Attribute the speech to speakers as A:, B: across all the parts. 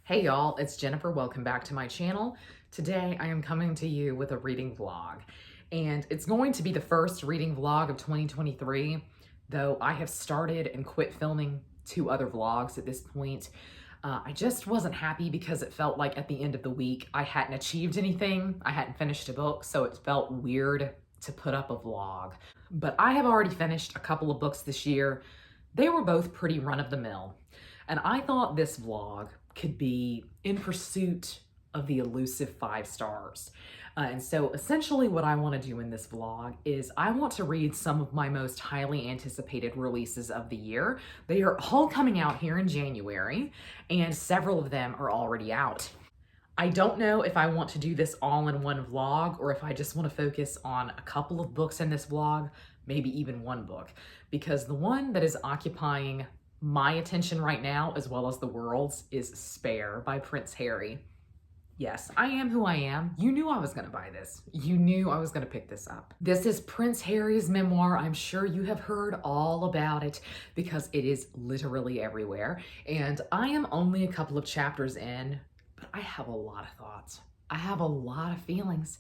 A: Hey y'all, it's Jennifer. Welcome back to my channel. Today I am coming to you with a reading vlog, and it's going to be the first reading vlog of 2023, though I have started and quit filming 2 other vlogs at this point. I just wasn't happy because it felt like at the end of the week I hadn't achieved anything. I hadn't finished a book, so it felt weird to put up a vlog. But I have already finished a couple of books this year. They were both pretty run-of-the-mill, and I thought this vlog could be in pursuit of the elusive 5 stars. And so essentially what I want to do in this vlog is I want to read some of my most highly anticipated releases of the year. They are all coming out here in January, and several of them are already out. I don't know if I want to do this all in one vlog or if I just want to focus on a couple of books in this vlog, maybe even one book, because the one that is occupying my attention right now, as well as the world's, is Spare by Prince Harry. Yes, I am who I am. You knew I was gonna buy this. You knew I was gonna pick this up. This is Prince Harry's memoir. I'm sure you have heard all about it because it is literally everywhere. And I am only a couple of chapters in, but I have a lot of thoughts. I have a lot of feelings.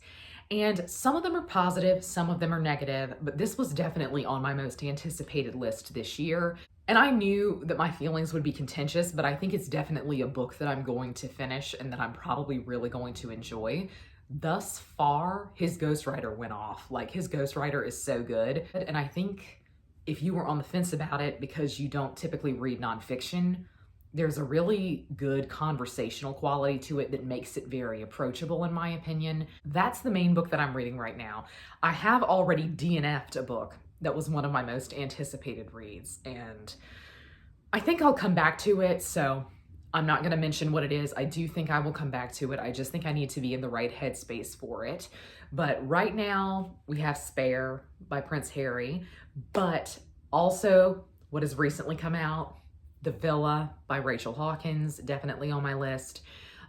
A: And some of them are positive, some of them are negative, but this was definitely on my most anticipated list this year. And I knew that my feelings would be contentious, but I think it's definitely a book that I'm going to finish and that I'm probably really going to enjoy. Thus far, his ghostwriter went off. Like, his ghostwriter is so good. And I think if you were on the fence about it because you don't typically read nonfiction, there's a really good conversational quality to it that makes it very approachable, in my opinion. That's the main book that I'm reading right now. I have already DNF'd a book that was one of my most anticipated reads, and I think I'll come back to it, so I'm not going to mention what it is. I do think I will come back to it. I just think I need to be in the right headspace for it. But right now, we have Spare by Prince Harry, but also what has recently come out, The Villa by Rachel Hawkins, definitely on my list,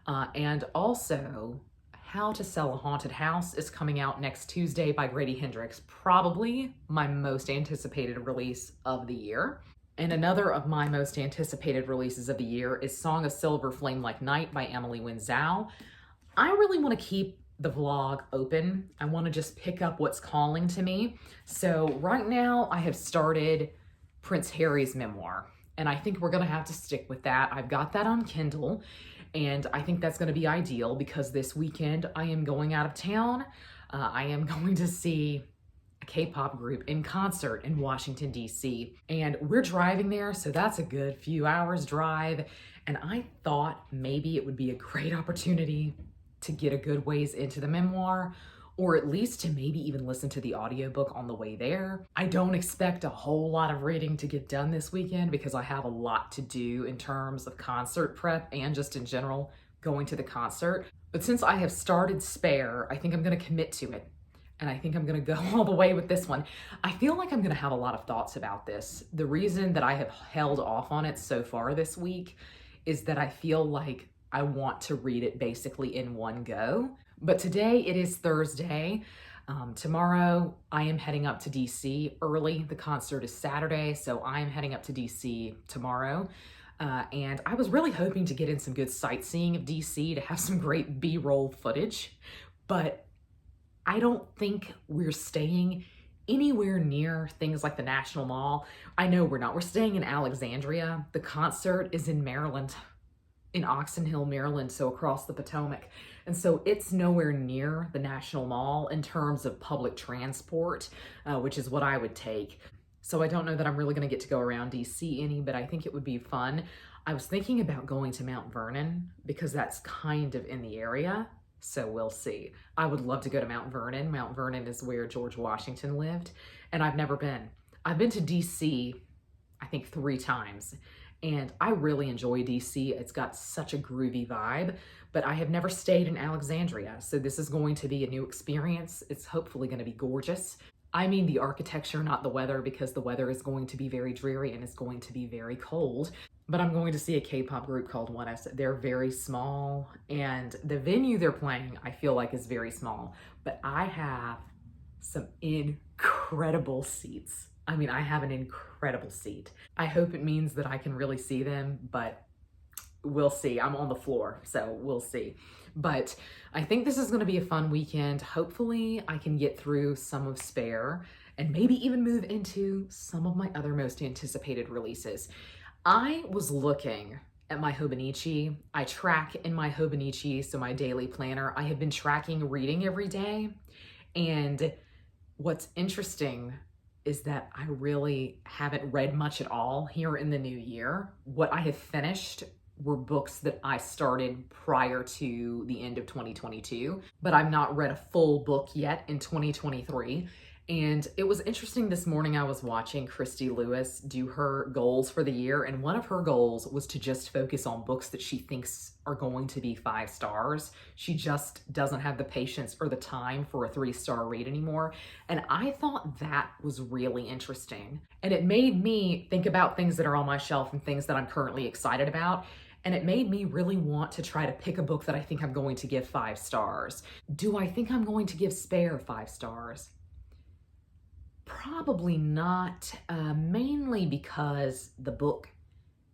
A: and also How to Sell a Haunted House is coming out next Tuesday by Grady Hendrix, probably my most anticipated release of the year. And another of my most anticipated releases of the year is Song of Silver Flame Like Night by Amélie Zhao. I really want to keep the vlog open. I want to just pick up what's calling to me. So right now I have started Prince Harry's memoir, and I think we're going to have to stick with that. I've got that on Kindle, and I think that's going to be ideal because this weekend I am going out of town. I am going to see a K-pop group in concert in Washington, D.C. And we're driving there, so that's a good few hours drive. And I thought maybe it would be a great opportunity to get a good ways into the memoir, or at least to maybe even listen to the audiobook on the way there. I don't expect a whole lot of reading to get done this weekend because I have a lot to do in terms of concert prep and just in general going to the concert. But since I have started Spare, I think I'm gonna commit to it. And I think I'm gonna go all the way with this one. I feel like I'm gonna have a lot of thoughts about this. The reason that I have held off on it so far this week is that I feel like I want to read it basically in one go. But today it is Thursday. Tomorrow I am heading up to DC early. The concert is Saturday, so I am heading up to DC tomorrow. And I was really hoping to get in some good sightseeing of DC to have some great B-roll footage, but I don't think we're staying anywhere near things like the National Mall. I know we're not. We're staying in Alexandria. The concert is in Maryland, in Oxon Hill, Maryland, so across the Potomac. And so it's nowhere near the National Mall in terms of public transport, which is what I would take. So I don't know that I'm really gonna get to go around DC any, but I think it would be fun. I was thinking about going to Mount Vernon because that's kind of in the area, so we'll see. I would love to go to Mount Vernon. Mount Vernon is where George Washington lived, and I've never been. I've been to DC, I think 3 times, and I really enjoy DC. It's got such a groovy vibe, but I have never stayed in Alexandria, so this is going to be a new experience. It's hopefully going to be gorgeous. I mean the architecture, not the weather, because the weather is going to be very dreary and it's going to be very cold. But I'm going to see a K-pop group called ONEUS. They're very small, and the venue they're playing, I feel like, is very small, but I have some incredible seats. I mean, I have an incredible seat. I hope it means that I can really see them, but we'll see. I'm on the floor, so we'll see. But I think this is going to be a fun weekend. Hopefully I can get through some of Spare and maybe even move into some of my other most anticipated releases. I was looking at my Hobonichi. I track in my Hobonichi, so my daily planner. I have been tracking reading every day. And what's interesting is that I really haven't read much at all here in the new year. What I have finished were books that I started prior to the end of 2022, but I've not read a full book yet in 2023. And it was interesting this morning, I was watching Christy Lewis do her goals for the year, and one of her goals was to just focus on books that she thinks are going to be 5 stars. She just doesn't have the patience or the time for a 3-star read anymore. And I thought that was really interesting. And it made me think about things that are on my shelf and things that I'm currently excited about. And it made me really want to try to pick a book that I think I'm going to give 5 stars. Do I think I'm going to give Spare 5 stars? Probably not, mainly because the book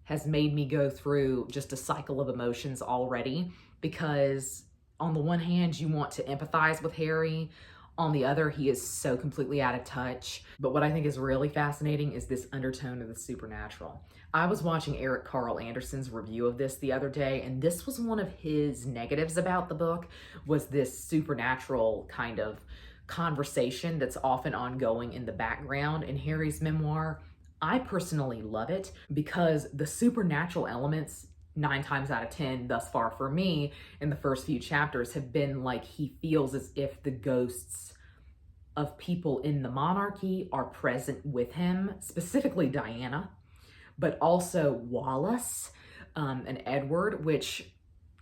A: has made me go through just a cycle of emotions already. Because on the one hand, you want to empathize with Harry. On the other, he is so completely out of touch. But what I think is really fascinating is this undertone of the supernatural. I was watching Eric Carl Anderson's review of this the other day, and this was one of his negatives about the book, was this supernatural kind of conversation that's often ongoing in the background in Harry's memoir. I personally love it because the supernatural elements 9 times out of 10 thus far for me in the first few chapters have been like he feels as if the ghosts of people in the monarchy are present with him, specifically Diana, but also Wallace and Edward, which,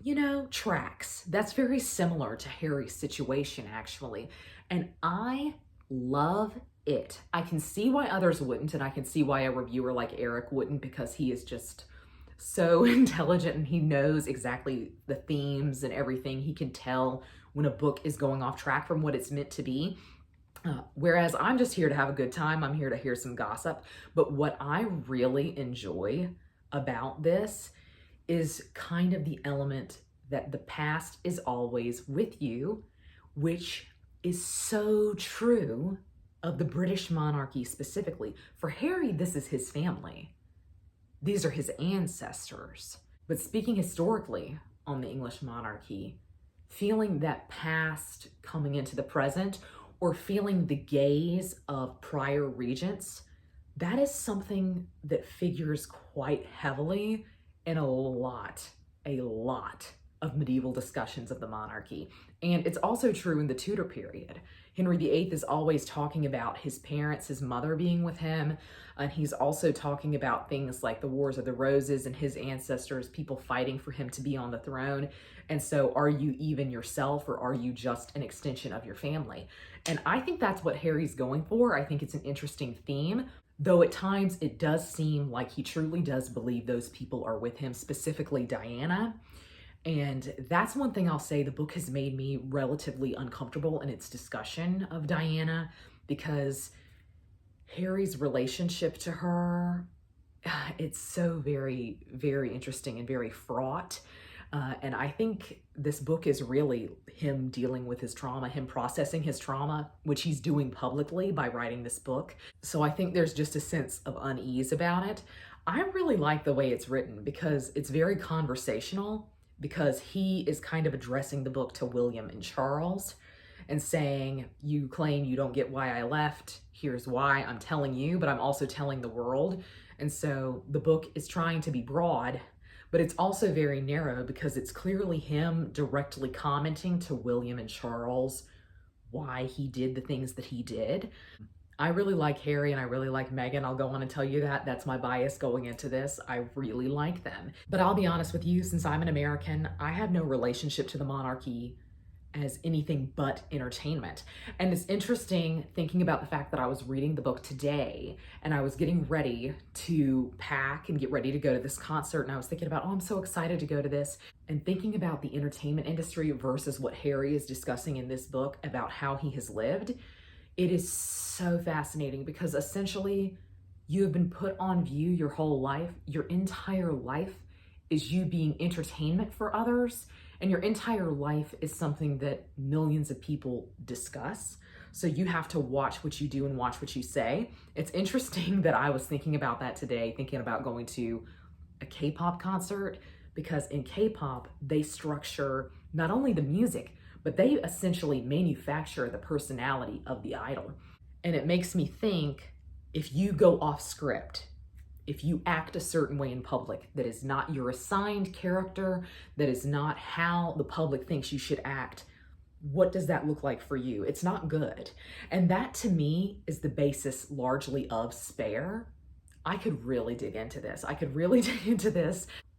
A: you know, tracks. That's very similar to Harry's situation, actually. And I love it. I can see why others wouldn't, and I can see why a reviewer like Eric wouldn't, because he is just so intelligent and he knows exactly the themes and everything. He can tell when a book is going off track from what it's meant to be. Whereas I'm just here to have a good time. I'm here to hear some gossip. But what I really enjoy about this is kind of the element that the past is always with you, which is so true of the British monarchy specifically. For Harry, this is his family. These are his ancestors. But speaking historically on the English monarchy, feeling that past coming into the present, or feeling the gaze of prior regents, that is something that figures quite heavily in a lot of medieval discussions of the monarchy. And it's also true in the Tudor period. Henry VIII is always talking about his parents, his mother being with him, and he's also talking about things like the Wars of the Roses and his ancestors, people fighting for him to be on the throne. And so are you even yourself, or are you just an extension of your family? And I think that's what Harry's going for. I think it's an interesting theme, though at times it does seem like he truly does believe those people are with him, specifically Diana. And that's one thing I'll say the book has made me relatively uncomfortable in its discussion of Diana, because Harry's relationship to her, it's so very, very interesting and very fraught. And I think this book is really him dealing with his trauma, him processing his trauma, which he's doing publicly by writing this book. So I think there's just a sense of unease about it. I really like the way it's written because it's very conversational, because he is kind of addressing the book to William and Charles and saying, you claim you don't get why I left. Here's why. I'm telling you, but I'm also telling the world. And so the book is trying to be broad, but it's also very narrow because it's clearly him directly commenting to William and Charles why he did the things that he did. I really like Harry and I really like Meghan. I'll go on and tell you that. That's my bias going into this. I really like them. But I'll be honest with you, since I'm an American, I have no relationship to the monarchy as anything but entertainment. And it's interesting thinking about the fact that I was reading the book today and I was getting ready to pack and get ready to go to this concert. And I was thinking about, oh, I'm so excited to go to this. And thinking about the entertainment industry versus what Harry is discussing in this book about how he has lived. It is so fascinating because essentially you have been put on view your whole life. Your entire life is you being entertainment for others, and your entire life is something that millions of people discuss. So you have to watch what you do and watch what you say. It's interesting that I was thinking about that today, thinking about going to a K-pop concert, because in K-pop, they structure not only the music, but they essentially manufacture the personality of the idol. And it makes me think, if you go off script, if you act a certain way in public that is not your assigned character, that is not how the public thinks you should act, what does that look like for you? It's not good. And that to me is the basis largely of Spare. I could really dig into this.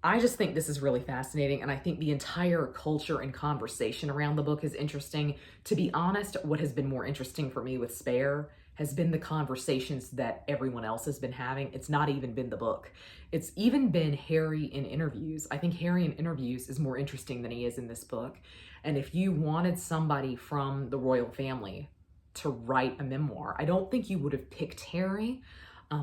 A: I just think this is really fascinating, and I think the entire culture and conversation around the book is interesting. To be honest, what has been more interesting for me with Spare has been the conversations that everyone else has been having. It's not even been the book. It's even been Harry in interviews. I think Harry in interviews is more interesting than he is in this book. And if you wanted somebody from the royal family to write a memoir, I don't think you would have picked Harry.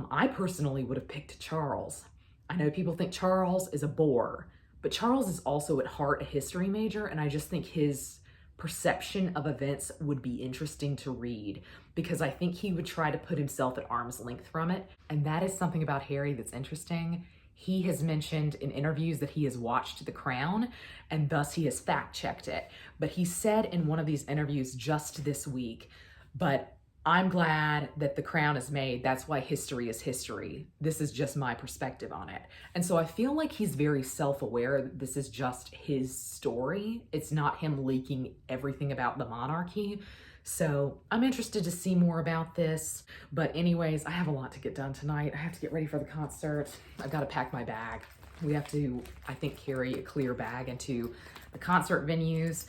A: I personally would have picked Charles. I know people think Charles is a bore, but Charles is also at heart a history major, and I just think his perception of events would be interesting to read, because I think he would try to put himself at arm's length from it. And that is something about Harry that's interesting. He has mentioned in interviews that he has watched The Crown, and thus he has fact-checked it. But he said in one of these interviews just this week, but I'm glad that The Crown is made. That's why history is history. This is just my perspective on it. And so I feel like he's very self-aware that this is just his story. It's not him leaking everything about the monarchy. So I'm interested to see more about this. But anyways, I have a lot to get done tonight. I have to get ready for the concert. I've got to pack my bag. We have to, I think, carry a clear bag into the concert venues.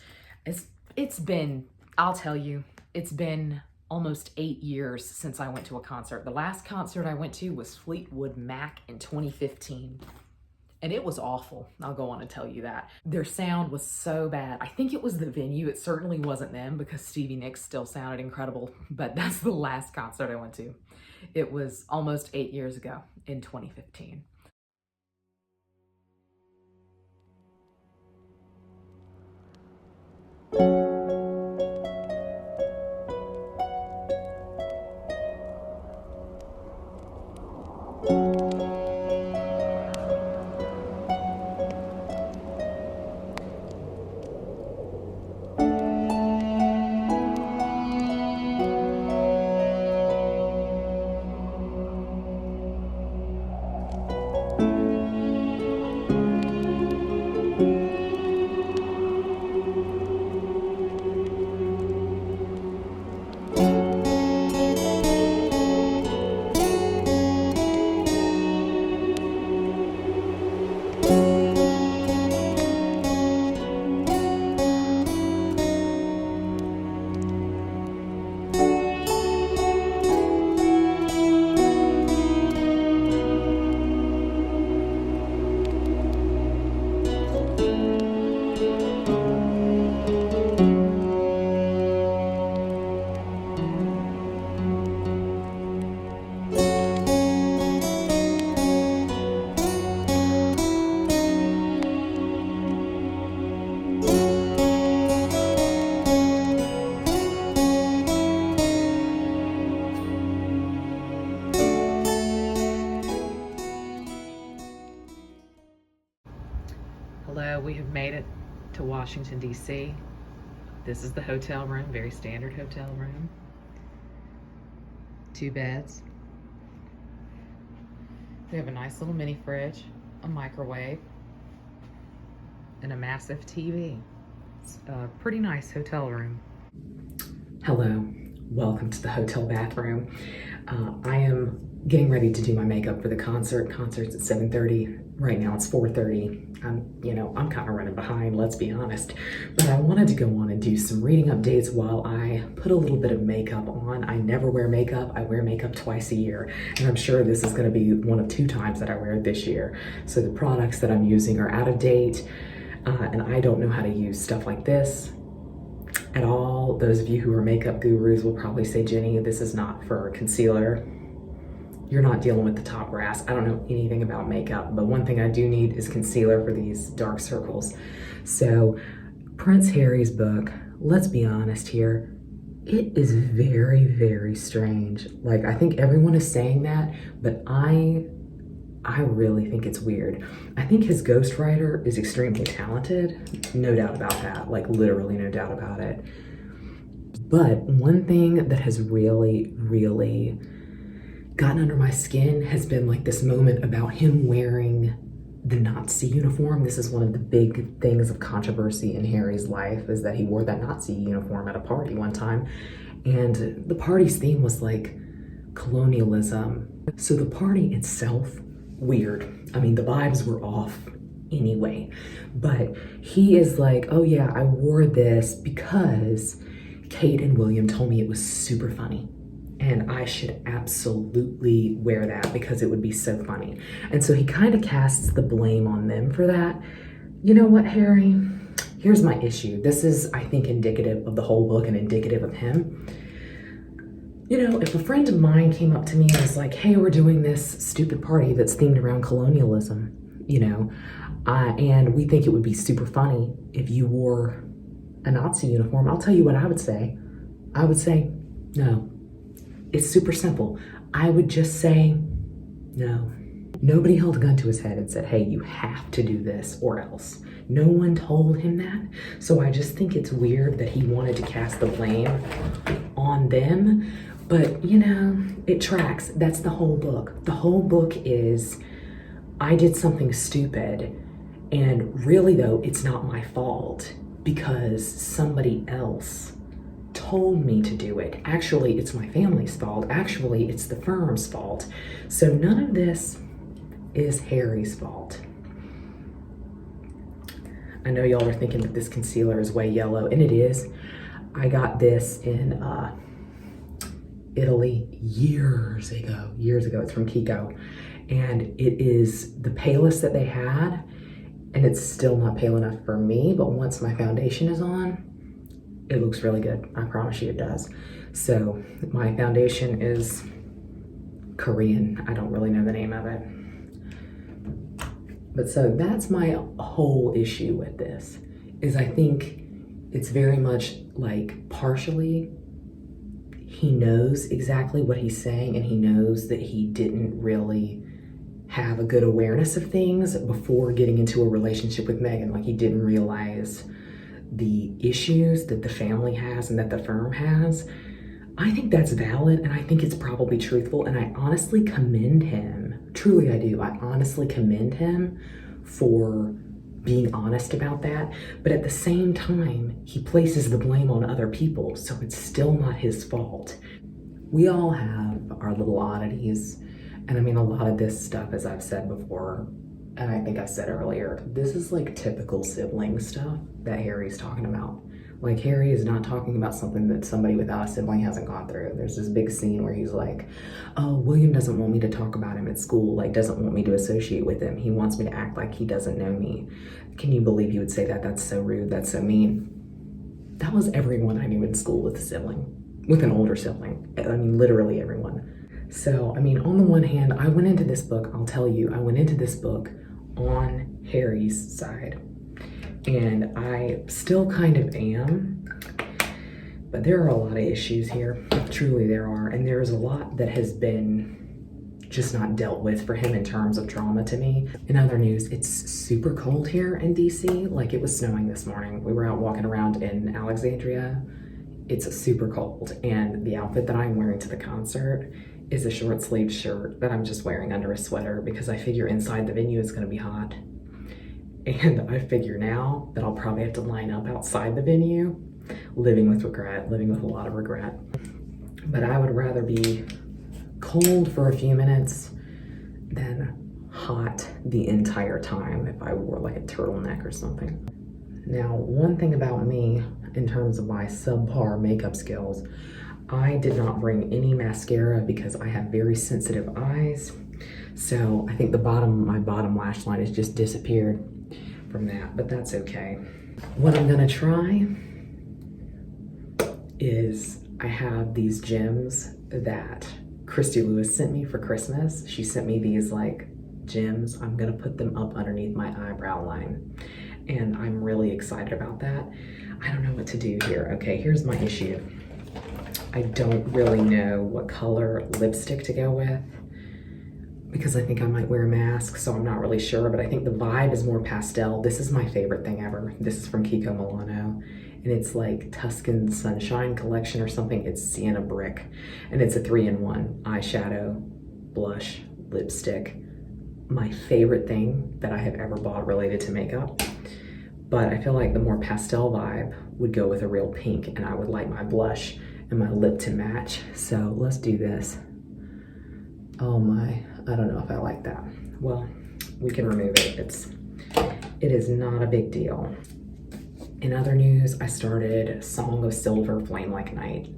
A: It's been, I'll tell you, it's been almost 8 years since I went to a concert. The last concert I went to was Fleetwood Mac in 2015. And it was awful. I'll go on and tell you that. Their sound was so bad. I think it was the venue. It certainly wasn't them, because Stevie Nicks still sounded incredible. But that's the last concert I went to. It was almost 8 years ago in 2015. Hello, we have made it to Washington, D.C. This is the hotel room, very standard hotel room. 2 beds. We have a nice little mini fridge, a microwave, and a massive TV. It's a pretty nice hotel room. Hello, welcome to the hotel bathroom. I am getting ready to do my makeup for the concert. Concert's at 7:30. Right now it's 4:30. I'm kind of running behind, let's be honest. But I wanted to go on and do some reading updates while I put a little bit of makeup on. I never wear makeup. I wear makeup twice a year. And I'm sure this is going to be one of 2 times that I wear it this year. So the products that I'm using are out of date. And I don't know how to use stuff like this at all. Those of you who are makeup gurus will probably say, Jenny, this is not for concealer. you're not dealing with the top brass. I don't know anything about makeup, but one thing I do need is concealer for these dark circles. So Prince Harry's book, let's be honest here, it is very, very strange. Like, I think everyone is saying that, but I really think it's weird. I think his ghostwriter is extremely talented, no doubt about that, like literally no doubt about it. But one thing that has really, really gotten under my skin has been like this moment about him wearing the Nazi uniform. This is one of the big things of controversy in Harry's life, is that he wore that Nazi uniform at a party one time. And the party's theme was like colonialism. So the party itself, weird. I mean, the vibes were off anyway. But he is like, oh yeah, I wore this because Kate and William told me it was super funny. And I should absolutely wear that because it would be so funny. And so he kind of casts the blame on them for that. You know what, Harry? Here's my issue. This is, I think, indicative of the whole book and indicative of him. You know, if a friend of mine came up to me and was like, hey, we're doing this stupid party that's themed around colonialism, you know, and we think it would be super funny if you wore a Nazi uniform, I'll tell you what I would say. I would say, no. It's super simple. I would just say, no. Nobody held a gun to his head and said, hey, you have to do this or else. No one told him that. So I just think it's weird that he wanted to cast the blame on them. But, you know, it tracks. That's the whole book. The whole book is, I did something stupid. And really, though, it's not my fault because somebody else told me to do it. Actually, it's my family's fault. Actually, it's the firm's fault. So none of this is Harry's fault. I know y'all are thinking that this concealer is way yellow, and it is. I got this in Italy years ago. It's from Kiko, and it is the palest that they had, and it's still not pale enough for me, but once my foundation is on, it looks really good. I promise you it does. So my foundation is Korean. I don't really know the name of it. But so that's my whole issue with this, is I think it's very much like partially he knows exactly what he's saying, and he knows that he didn't really have a good awareness of things before getting into a relationship with Meghan. Like, he didn't realize the issues that the family has and that the firm has. I think that's valid, and I think it's probably truthful, and I honestly commend him. Truly I do. I honestly commend him for being honest about that. But at the same time, he places the blame on other people, so it's still not his fault. We all have our little oddities, and I mean, a lot of this stuff, as I've said before, and I think I said earlier, this is like typical sibling stuff that Harry's talking about. Like, Harry is not talking about something that somebody without a sibling hasn't gone through. There's this big scene where he's like, oh, William doesn't want me to talk about him at school, like doesn't want me to associate with him. He wants me to act like he doesn't know me. Can you believe he would say that? That's so rude, that's so mean. That was everyone I knew in school with a sibling, with an older sibling. I mean, literally everyone. So, I mean, on the one hand, I went into this book, I'll tell you, I went into this book on Harry's side. And I still kind of am, but there are a lot of issues here. Truly there are. And there's a lot that has been just not dealt with for him in terms of drama to me. In other news, it's super cold here in DC. Like, it was snowing this morning. We were out walking around in Alexandria. It's super cold. And the outfit that I'm wearing to the concert is a short sleeve shirt that I'm just wearing under a sweater because I figure inside the venue is gonna be hot. And I figure now that I'll probably have to line up outside the venue, living with regret, living with a lot of regret. But I would rather be cold for a few minutes than hot the entire time if I wore like a turtleneck or something. Now, one thing about me in terms of my subpar makeup skills, I did not bring any mascara because I have very sensitive eyes. So I think my bottom lash line has just disappeared from that, but that's okay. What I'm gonna try is, I have these gems that Christy Lewis sent me for Christmas. She sent me these like gems. I'm gonna put them up underneath my eyebrow line. And I'm really excited about that. I don't know what to do here. Okay, here's my issue. I don't really know what color lipstick to go with because I think I might wear a mask, so I'm not really sure, but I think the vibe is more pastel. This is my favorite thing ever. This is from Kiko Milano, and it's like Tuscan Sunshine Collection or something. It's Sienna Brick, and it's a 3-in-1 eyeshadow, blush, lipstick. My favorite thing that I have ever bought related to makeup. But I feel like the more pastel vibe would go with a real pink, and I would like my blush and my lip to match. So let's do this. Oh my, I don't know if I like that. Well, we can remove it. It is not a big deal. In other news, I started Song of Silver, Flame Like Night.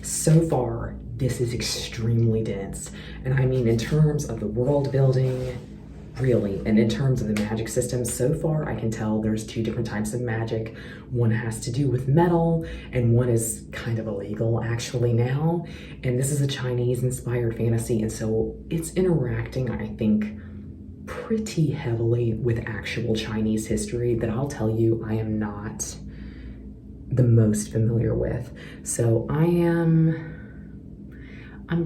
A: So far, this is extremely dense. And I mean, in terms of the world building, really, and in terms of the magic system, so far I can tell there's 2 different types of magic. One has to do with metal, and one is kind of illegal actually now. And this is a Chinese-inspired fantasy, and so it's interacting, I think, pretty heavily with actual Chinese history that I'll tell you I am not the most familiar with. So I'm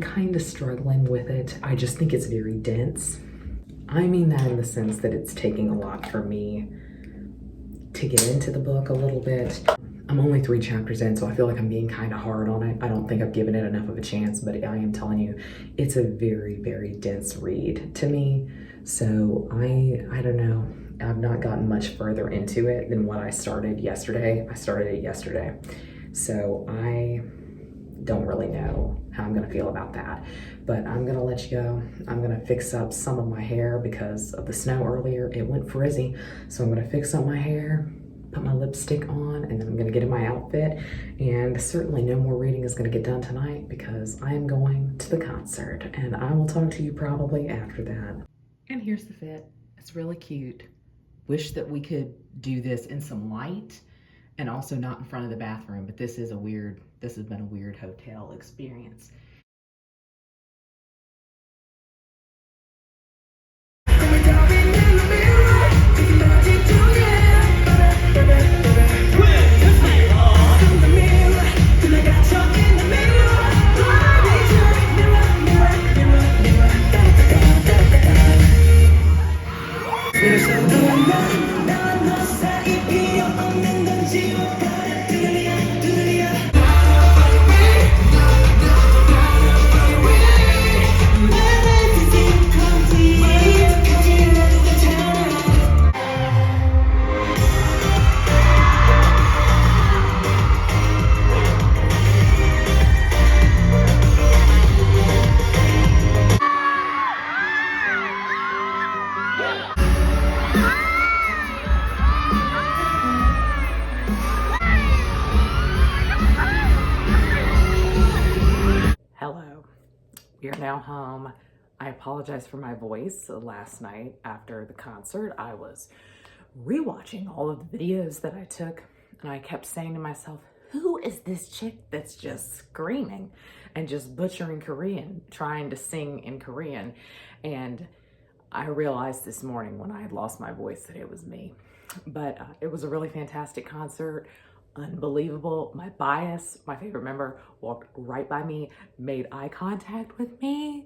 A: kind of struggling with it. I just think it's very dense. I mean that in the sense that it's taking a lot for me to get into the book a little bit. I'm only 3 chapters in, so I feel like I'm being kind of hard on it. I don't think I've given it enough of a chance, but I am telling you, it's a very, very dense read to me. So I don't know. I've not gotten much further into it than what I started yesterday. I started it yesterday. So I don't really know how I'm gonna feel about that, but I'm gonna let you go. I'm gonna fix up some of my hair because of the snow earlier. It went frizzy, so I'm gonna fix up my hair, put my lipstick on, and then I'm gonna get in my outfit. And certainly no more reading is gonna get done tonight because I am going to the concert, and I will talk to you probably after that. And here's the fit. It's really cute. Wish that we could do this in some light and also not in front of the bathroom, but this has been a weird hotel experience. Hello, we are now home. I apologize for my voice. Last night after the concert, I was rewatching all of the videos that I took, and I kept saying to myself, who is this chick that's just screaming and just butchering Korean, trying to sing in Korean? And I realized this morning when I had lost my voice that it was me. But it was a really fantastic concert. Unbelievable. My bias, my favorite member, walked right by me, made eye contact with me,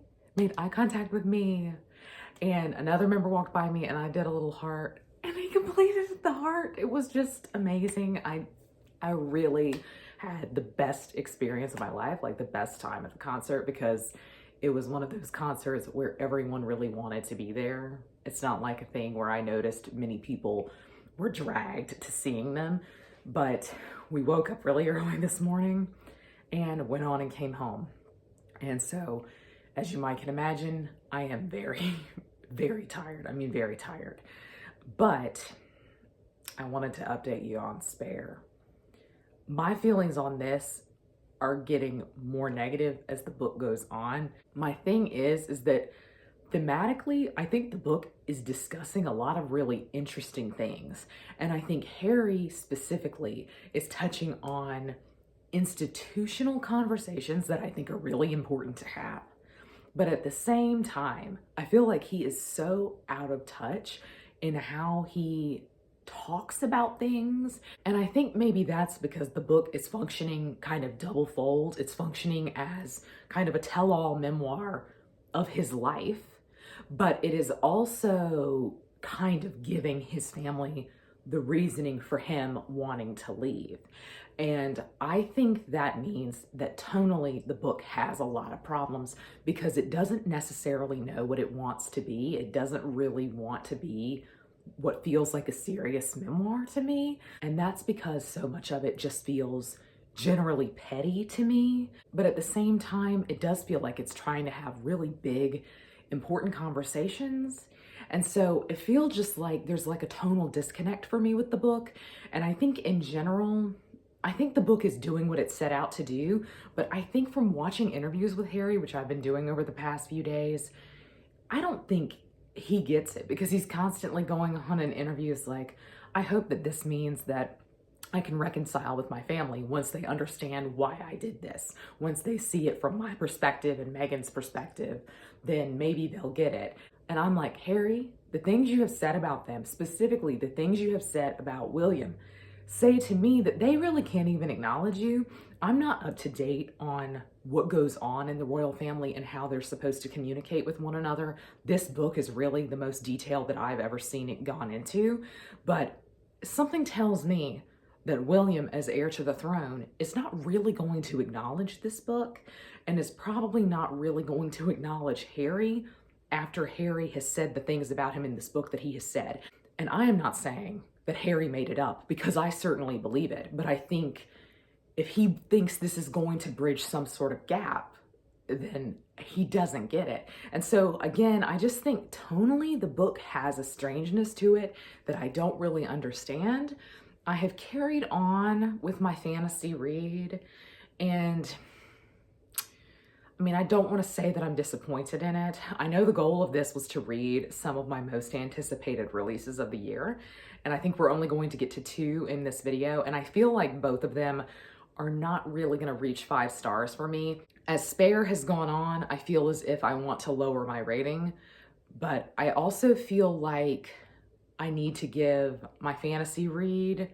A: and another member walked by me, and I did a little heart, and he completed the heart. It was just amazing. I really had the best experience of my life, like the best time at the concert, because it was one of those concerts where everyone really wanted to be there. It's not like a thing where I noticed many people were dragged to seeing them. But we woke up really early this morning and went on and came home. And so, as you might can imagine, I am very, very tired. I mean, very tired. But I wanted to update you on Spare. My feelings on this are getting more negative as the book goes on. My thing is that thematically, I think the book is discussing a lot of really interesting things. And I think Harry specifically is touching on institutional conversations that I think are really important to have. But at the same time, I feel like he is so out of touch in how he talks about things. And I think maybe that's because the book is functioning kind of double fold. It's functioning as kind of a tell-all memoir of his life, but it is also kind of giving his family the reasoning for him wanting to leave. And I think that means that tonally the book has a lot of problems because it doesn't necessarily know what it wants to be. It doesn't really want to be what feels like a serious memoir to me. And that's because so much of it just feels generally petty to me. But at the same time, it does feel like it's trying to have really big, important conversations. And so it feels just like there's like a tonal disconnect for me with the book. And I think in general, I think the book is doing what it set out to do. But I think from watching interviews with Harry, which I've been doing over the past few days, I don't think he gets it because he's constantly going on in interviews like, I hope that this means that I can reconcile with my family once they understand why I did this. Once they see it from my perspective and Megan's perspective, then maybe they'll get it. And I'm like, Harry, the things you have said about them, specifically the things you have said about William, say to me that they really can't even acknowledge you. I'm not up to date on what goes on in the royal family and how they're supposed to communicate with one another. This book is really the most detailed that I've ever seen it gone into. But something tells me that William, as heir to the throne, is not really going to acknowledge this book and is probably not really going to acknowledge Harry after Harry has said the things about him in this book that he has said. And I am not saying that Harry made it up because I certainly believe it, but I think if he thinks this is going to bridge some sort of gap, then he doesn't get it. And so again, I just think tonally the book has a strangeness to it that I don't really understand. I have carried on with my fantasy read, and I mean, I don't want to say that I'm disappointed in it. I know the goal of this was to read some of my most anticipated releases of the year, and I think we're only going to get to 2 in this video, and I feel like both of them are not really going to reach 5 stars for me. As Spare has gone on, I feel as if I want to lower my rating, but I also feel like I need to give my fantasy read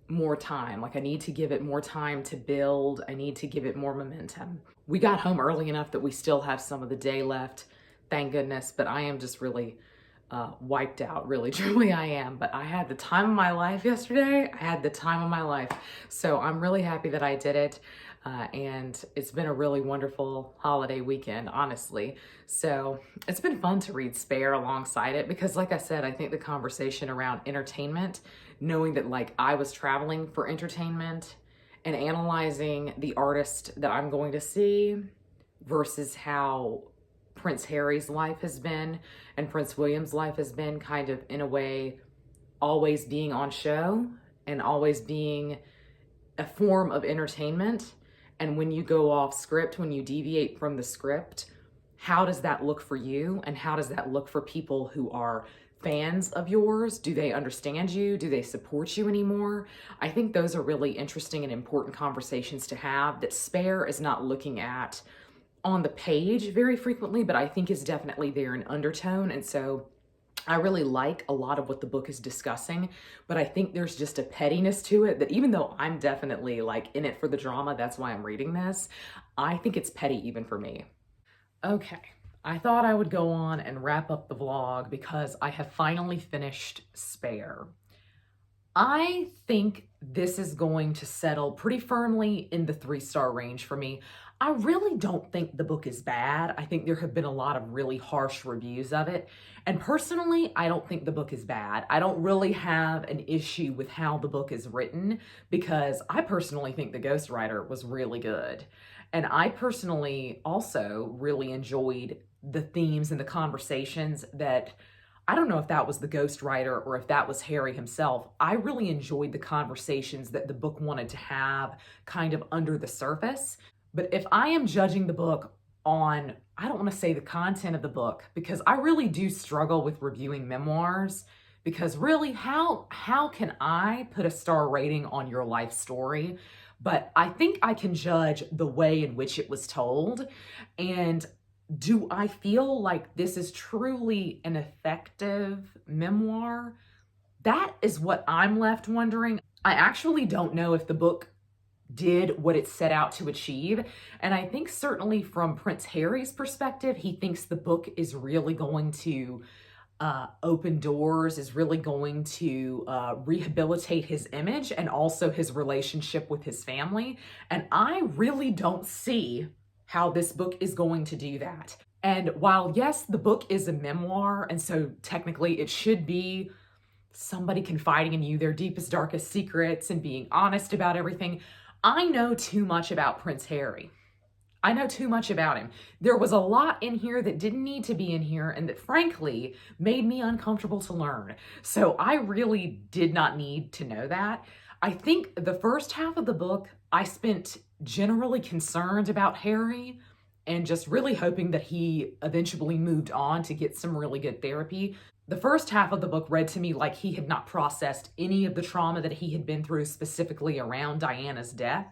A: more time. Like I need to give it more time to build. I need to give it more momentum. We got home early enough that we still have some of the day left, thank goodness, but I am just really wiped out, really, truly I am. But I had the time of my life yesterday. I had the time of my life. So I'm really happy that I did it. And it's been a really wonderful holiday weekend, honestly. So it's been fun to read Spare alongside it because like I said, I think the conversation around entertainment, knowing that like I was traveling for entertainment and analyzing the artist that I'm going to see versus how Prince Harry's life has been and Prince William's life has been kind of in a way always being on show and always being a form of entertainment. And when you go off script, when you deviate from the script, how does that look for you? And how does that look for people who are fans of yours? Do they understand you? Do they support you anymore? I think those are really interesting and important conversations to have that Spare is not looking at on the page very frequently, but I think is definitely there in undertone. And so I really like a lot of what the book is discussing, but I think there's just a pettiness to it that even though I'm definitely like in it for the drama, that's why I'm reading this, I think it's petty even for me. Okay, I thought I would go on and wrap up the vlog because I have finally finished Spare. I think this is going to settle pretty firmly in the 3-star range for me. I really don't think the book is bad. I think there have been a lot of really harsh reviews of it. And personally, I don't think the book is bad. I don't really have an issue with how the book is written because I personally think the ghostwriter was really good. And I personally also really enjoyed the themes and the conversations that, I don't know if that was the ghostwriter or if that was Harry himself. I really enjoyed the conversations that the book wanted to have kind of under the surface. But if I am judging the book on, I don't want to say the content of the book, because I really do struggle with reviewing memoirs, because really, how can I put a star rating on your life story but I think I can judge the way in which it was told. And do I feel like this is truly an effective memoir? That is what I'm left wondering. I actually don't know if the book did what it set out to achieve. And I think certainly from Prince Harry's perspective, he thinks the book is really going to open doors, is really going to rehabilitate his image and also his relationship with his family. And I really don't see how this book is going to do that. And while, yes, the book is a memoir, and so technically it should be somebody confiding in you their deepest, darkest secrets and being honest about everything, I know too much about Prince Harry. I know too much about him. There was a lot in here that didn't need to be in here and that frankly made me uncomfortable to learn. So I really did not need to know that. I think the first half of the book, I spent generally concerned about Harry and just really hoping that he eventually moved on to get some really good therapy. The first half of the book read to me like he had not processed any of the trauma that he had been through specifically around Diana's death.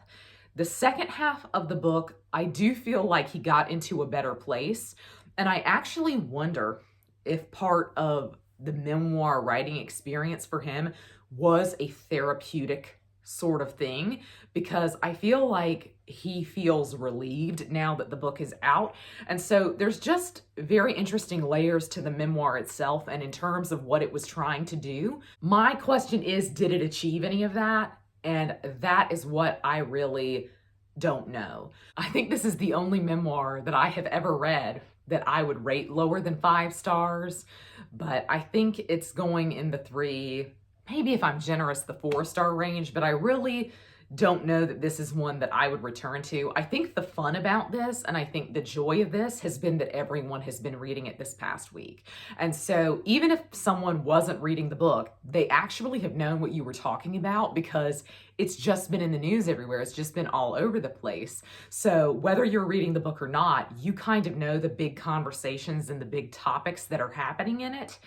A: The second half of the book, I do feel like he got into a better place. And I actually wonder if part of the memoir writing experience for him was a therapeutic sort of thing, because I feel like he feels relieved now that the book is out. And so there's just very interesting layers to the memoir itself and in terms of what it was trying to do. My question is, did it achieve any of that? And that is what I really don't know. I think this is the only memoir that I have ever read that I would rate lower than 5 stars, but I think it's going in the 3, maybe if I'm generous, the 4-star range, but I really don't know that this is one that I would return to. I think the fun about this, and I think the joy of this, has been that everyone has been reading it this past week. And so even if someone wasn't reading the book, they actually have known what you were talking about because it's just been in the news everywhere. It's just been all over the place. So whether you're reading the book or not, you kind of know the big conversations and the big topics that are happening in it.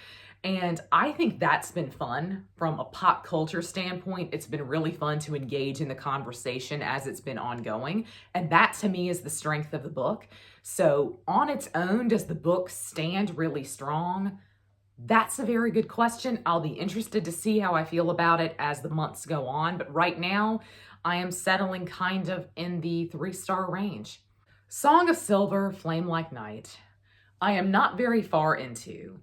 A: And I think that's been fun from a pop culture standpoint. It's been really fun to engage in the conversation as it's been ongoing. And that to me is the strength of the book. So on its own, does the book stand really strong? That's a very good question. I'll be interested to see how I feel about it as the months go on. But right now, I am settling kind of in the 3-star range. Song of Silver, Flame Like Night, I am not very far into.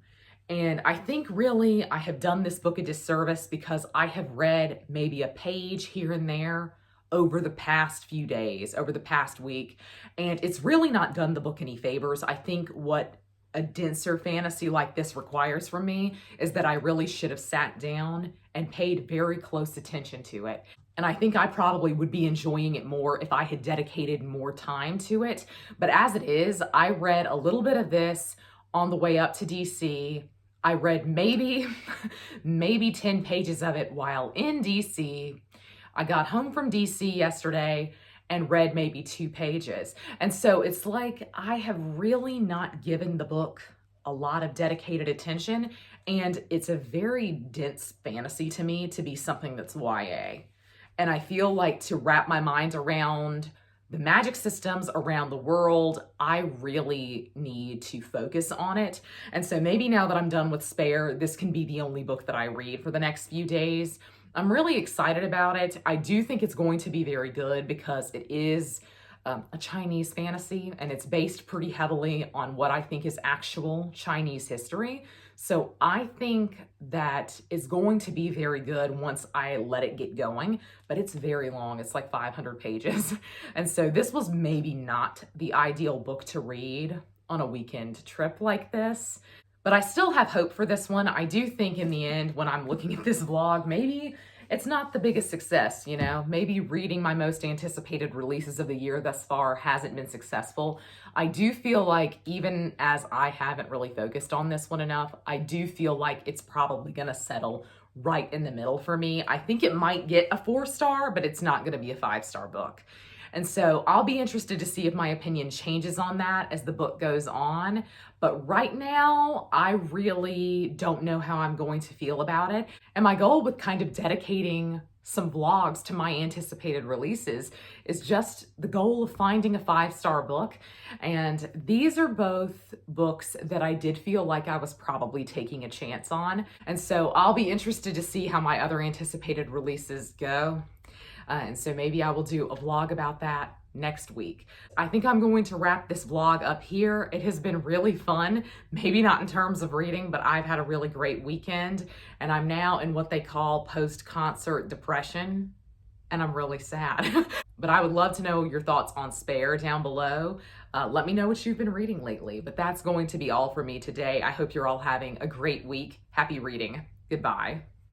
A: And I think really I have done this book a disservice because I have read maybe a page here and there over the past few days, over the past week, and it's really not done the book any favors. I think what a denser fantasy like this requires from me is that I really should have sat down and paid very close attention to it. And I think I probably would be enjoying it more if I had dedicated more time to it. But as it is, I read a little bit of this on the way up to DC. I read maybe 10 pages of it while in DC. I got home from DC yesterday and read maybe 2 pages. And so it's like I have really not given the book a lot of dedicated attention, and it's a very dense fantasy to me to be something that's YA. And I feel like to wrap my mind around the magic systems around the world, I really need to focus on it. And so maybe now that I'm done with Spare, this can be the only book that I read for the next few days. I'm really excited about it. I do think it's going to be very good because it is a Chinese fantasy and it's based pretty heavily on what I think is actual Chinese history. So I think that it's going to be very good once I let it get going, but it's very long. It's like 500 pages. And so this was maybe not the ideal book to read on a weekend trip like this, but I still have hope for this one. I do think in the end, when I'm looking at this vlog, maybe it's not the biggest success, you know, maybe reading my most anticipated releases of the year thus far hasn't been successful. I do feel like even as I haven't really focused on this one enough, I do feel like it's probably gonna settle right in the middle for me. I think it might get a 4-star, but it's not gonna be a 5-star book. And so I'll be interested to see if my opinion changes on that as the book goes on. But right now, I really don't know how I'm going to feel about it. And my goal with kind of dedicating some vlogs to my anticipated releases is just the goal of finding a 5-star book. And these are both books that I did feel like I was probably taking a chance on. And so I'll be interested to see how my other anticipated releases go. And so maybe I will do a vlog about that next week. I think I'm going to wrap this vlog up here. It has been really fun, maybe not in terms of reading, but I've had a really great weekend, and I'm now in what they call post-concert depression, and I'm really sad. But I would love to know your thoughts on Spare down below. Let me know what you've been reading lately, but that's going to be all for me today. I hope you're all having a great week. Happy reading. Goodbye.